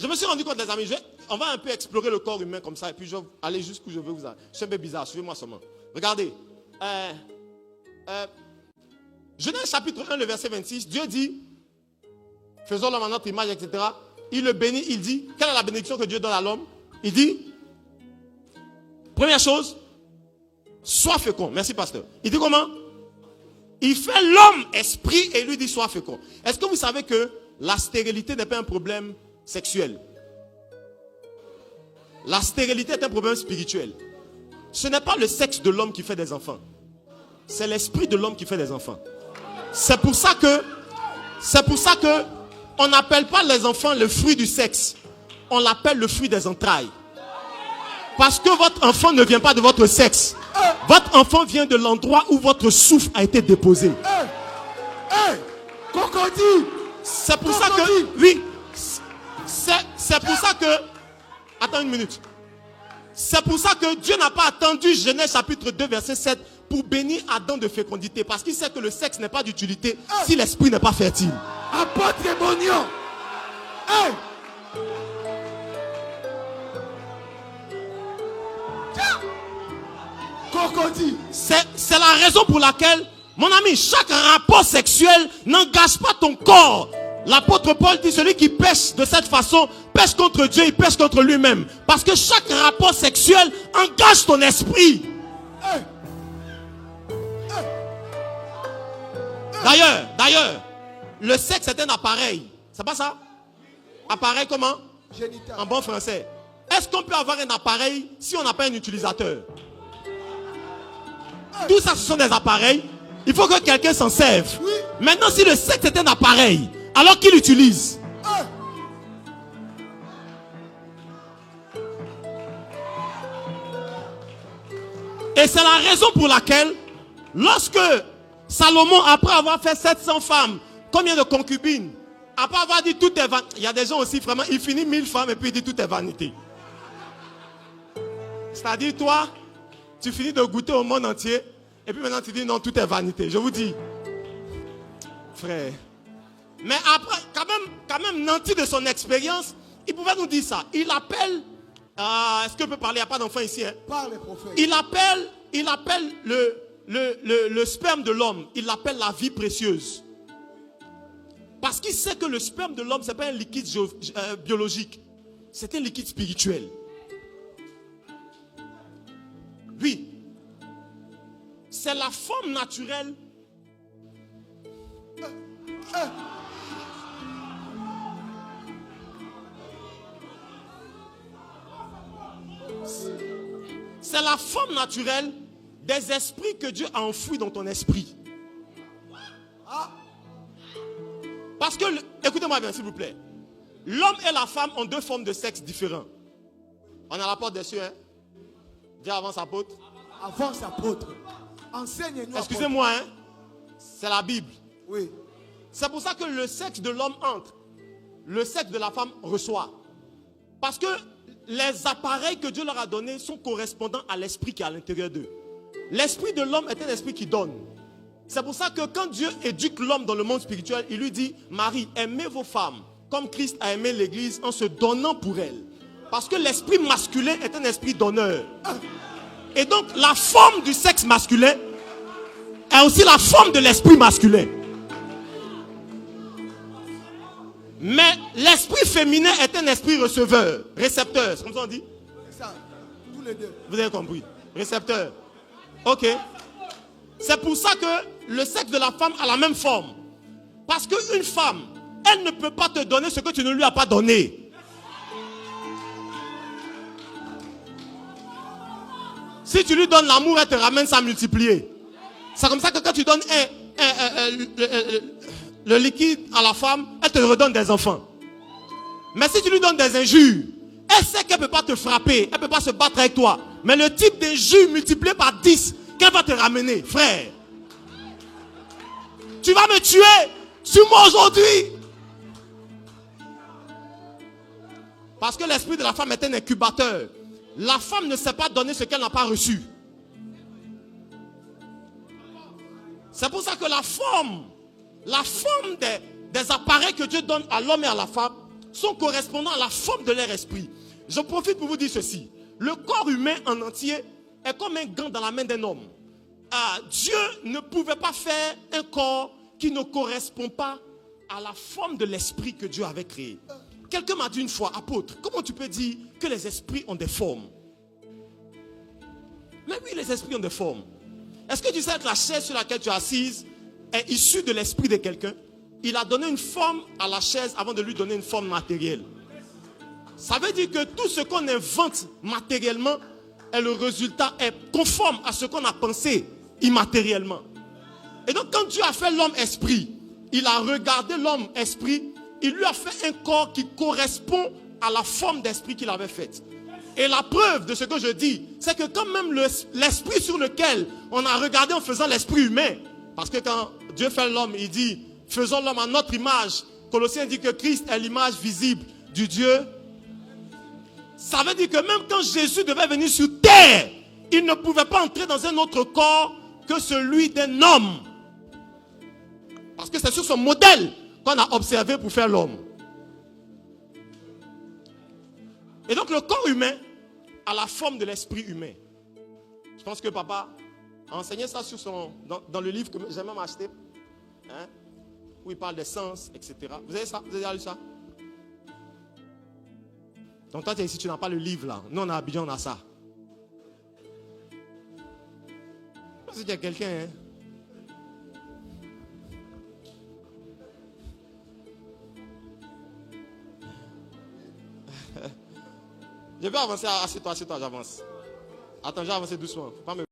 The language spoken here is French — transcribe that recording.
Je me suis rendu compte, les amis, on va un peu explorer le corps humain comme ça, et puis je vais aller jusqu'où je veux vous aller. C'est un peu bizarre, suivez-moi seulement. Regardez. Genèse chapitre 1, le verset 26, Dieu dit, faisons l'homme à notre image, etc. Il le bénit, il dit, quelle est la bénédiction que Dieu donne à l'homme? Il dit, première chose, sois fécond. Merci, pasteur. Il dit comment? Il fait l'homme esprit et lui dit, sois fécond. Est-ce que vous savez que la stérilité n'est pas un problème sexuel? La stérilité est un problème spirituel. Ce n'est pas le sexe de l'homme qui fait des enfants. C'est l'esprit de l'homme qui fait des enfants. C'est pour ça que on n'appelle pas les enfants le fruit du sexe. On l'appelle le fruit des entrailles. Parce que votre enfant ne vient pas de votre sexe. Votre enfant vient de l'endroit où votre souffle a été déposé. Cocody. C'est pour ça que, oui, c'est pour ça que, attends une minute. C'est pour ça que Dieu n'a pas attendu Genèse chapitre 2 verset 7 pour bénir Adam de fécondité. Parce qu'il sait que le sexe n'est pas d'utilité si l'esprit n'est pas fertile. Apôtre Monion. Cocody. C'est la raison pour laquelle, mon ami, chaque rapport sexuel n'engage pas ton corps. L'apôtre Paul dit, celui qui pêche de cette façon, pêche contre Dieu, il pêche contre lui-même. Parce que chaque rapport sexuel engage ton esprit. D'ailleurs, le sexe est un appareil. C'est pas ça? Appareil comment? Génital. En bon français. Est-ce qu'on peut avoir un appareil si on n'a pas un utilisateur? Tout ça, ce sont des appareils. Il faut que quelqu'un s'en serve. Oui. Maintenant, si le sexe est un appareil, alors qu'il l'utilise. Et c'est la raison pour laquelle, lorsque Salomon, après avoir fait 700 femmes, combien de concubines, après avoir dit tout est vanité, il y a des gens aussi vraiment, il finit 1000 femmes et puis il dit tout est vanité. C'est-à-dire, toi, tu finis de goûter au monde entier et puis maintenant tu dis non, tout est vanité. Je vous dis, frère. Mais après, quand même nanti de son expérience, il pouvait nous dire ça. Il appelle, est-ce que je peux parler? Il n'y a pas d'enfant ici. Hein? Parle, prophète. Il appelle le sperme de l'homme, il l'appelle la vie précieuse. Parce qu'il sait que le sperme de l'homme, ce n'est pas un liquide biologique. C'est un liquide spirituel. Oui. C'est la forme naturelle. C'est la forme naturelle des esprits que Dieu a enfouis dans ton esprit. Parce que, écoutez-moi bien s'il vous plaît. L'homme et la femme ont deux formes de sexe différents. On a la porte des cieux, hein? Dis avance apôtre. Avance apôtre. Enseigne-nous. Excusez-moi, hein? C'est la Bible. Oui. C'est pour ça que le sexe de l'homme entre. Le sexe de la femme reçoit. Parce que les appareils que Dieu leur a donnés sont correspondants à l'esprit qui est à l'intérieur d'eux. L'esprit de l'homme est un esprit qui donne. C'est pour ça que quand Dieu éduque l'homme dans le monde spirituel, il lui dit, Marie, aimez vos femmes comme Christ a aimé l'église en se donnant pour elle. Parce que l'esprit masculin est un esprit donneur. Et donc la forme du sexe masculin est aussi la forme de l'esprit masculin. Mais l'esprit féminin est un esprit receveur, récepteur. C'est comme ça on dit? Ça, tous les deux. Vous avez compris? Récepteur. Ok. C'est pour ça que le sexe de la femme a la même forme. Parce qu'une femme, elle ne peut pas te donner ce que tu ne lui as pas donné. Si tu lui donnes l'amour, elle te ramène ça multiplié. C'est comme ça que quand tu donnes le liquide à la femme, elle te redonne des enfants. Mais si tu lui donnes des injures, elle sait qu'elle ne peut pas te frapper, elle ne peut pas se battre avec toi. Mais le type d'injures multiplié par 10 qu'elle va te ramener, frère. Tu vas me tuer, tue-moi aujourd'hui. Parce que l'esprit de la femme est un incubateur. La femme ne sait pas donner ce qu'elle n'a pas reçu. C'est pour ça que la forme des appareils que Dieu donne à l'homme et à la femme sont correspondants à la forme de leur esprit. Je profite pour vous dire ceci. Le corps humain en entier est comme un gant dans la main d'un homme. Dieu ne pouvait pas faire un corps qui ne correspond pas à la forme de l'esprit que Dieu avait créé. Quelqu'un m'a dit une fois, apôtre, comment tu peux dire que les esprits ont des formes? Mais oui, les esprits ont des formes. Est-ce que tu sais que la chaise sur laquelle tu es assise est issue de l'esprit de quelqu'un? Il a donné une forme à la chaise avant de lui donner une forme matérielle. Ça veut dire que tout ce qu'on invente matériellement est le résultat, est conforme à ce qu'on a pensé immatériellement. Et donc quand Dieu a fait l'homme esprit, il a regardé l'homme esprit, il lui a fait un corps qui correspond à la forme d'esprit qu'il avait faite. Et la preuve de ce que je dis, c'est que quand même l'esprit sur lequel on a regardé en faisant l'esprit humain, parce que quand Dieu fait l'homme, il dit, faisons l'homme à notre image. Colossiens dit que Christ est l'image visible du Dieu. Ça veut dire que même quand Jésus devait venir sur terre, il ne pouvait pas entrer dans un autre corps que celui d'un homme. Parce que c'est sur son modèle qu'on a observé pour faire l'homme. Et donc le corps humain a la forme de l'esprit humain. Je pense que papa a enseigné ça dans le livre que j'ai même acheté. Hein, où il parle des sens, etc. Vous avez ça? Vous avez lu ça? Donc toi, ici, tu n'as pas le livre là. Nous, on a Abidjan, on a ça. Si il y a quelqu'un, hein? Je vais avancer, assieds-toi, j'avance. Attends, j'ai avancé doucement. Faut pas me